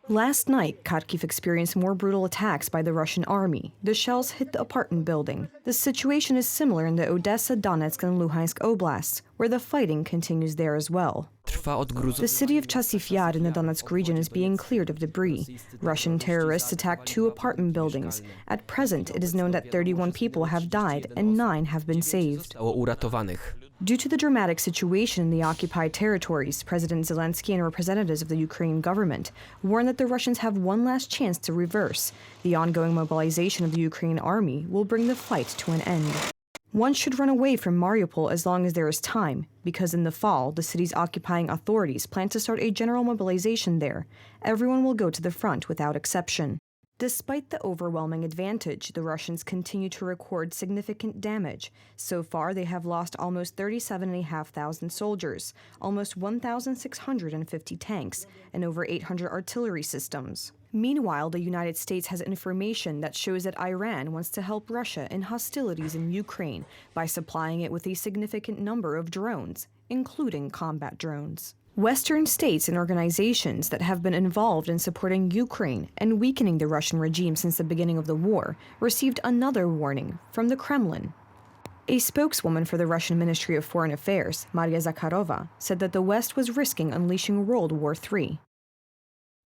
Last night, Kharkiv experienced more brutal attacks by the Russian army. The shells hit the apartment building. The situation is similar in the Odessa, Donetsk, and Luhansk oblasts, where the fighting continues there as well. The city of Chasiv Yar in the Donetsk region is being cleared of debris. Russian terrorists attacked 2 apartment buildings. At present, it is known that 31 people have died and 9 have been saved. Due to the dramatic situation in the occupied territories, President Zelensky and representatives of the Ukrainian government warn that the Russians have one last chance to reverse. The ongoing mobilization of the Ukrainian army will bring the fight to an end. One should run away from Mariupol as long as there is time, because in the fall, the city's occupying authorities plan to start a general mobilization there. Everyone will go to the front without exception. Despite the overwhelming advantage, the Russians continue to record significant damage. So far, they have lost almost 37,500 soldiers, almost 1,650 tanks, and over 800 artillery systems. Meanwhile, the United States has information that shows that Iran wants to help Russia in hostilities in Ukraine by supplying it with a significant number of drones, including combat drones. Western states and organizations that have been involved in supporting Ukraine and weakening the Russian regime since the beginning of the war received another warning from the Kremlin. A spokeswoman for the Russian Ministry of Foreign Affairs, Maria Zakharova, said that the West was risking unleashing World War III.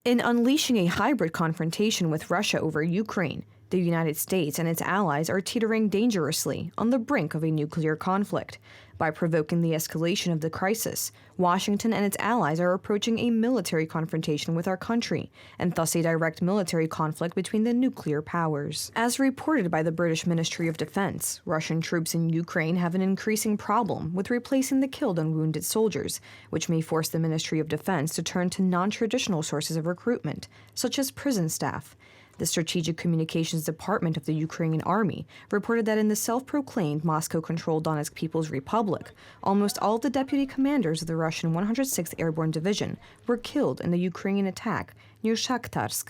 In unleashing a hybrid confrontation with Russia over Ukraine, the United States and its allies are teetering dangerously on the brink of a nuclear conflict. By provoking the escalation of the crisis, Washington and its allies are approaching a military confrontation with our country, and thus a direct military conflict between the nuclear powers. As reported by the British Ministry of Defense, Russian troops in Ukraine have an increasing problem with replacing the killed and wounded soldiers, which may force the Ministry of Defense to turn to non-traditional sources of recruitment, such as prison staff. The Strategic Communications Department of the Ukrainian Army reported that in the self-proclaimed Moscow-controlled Donetsk People's Republic, almost all of the deputy commanders of the Russian 106th Airborne Division were killed in the Ukrainian attack near Shakhtarsk.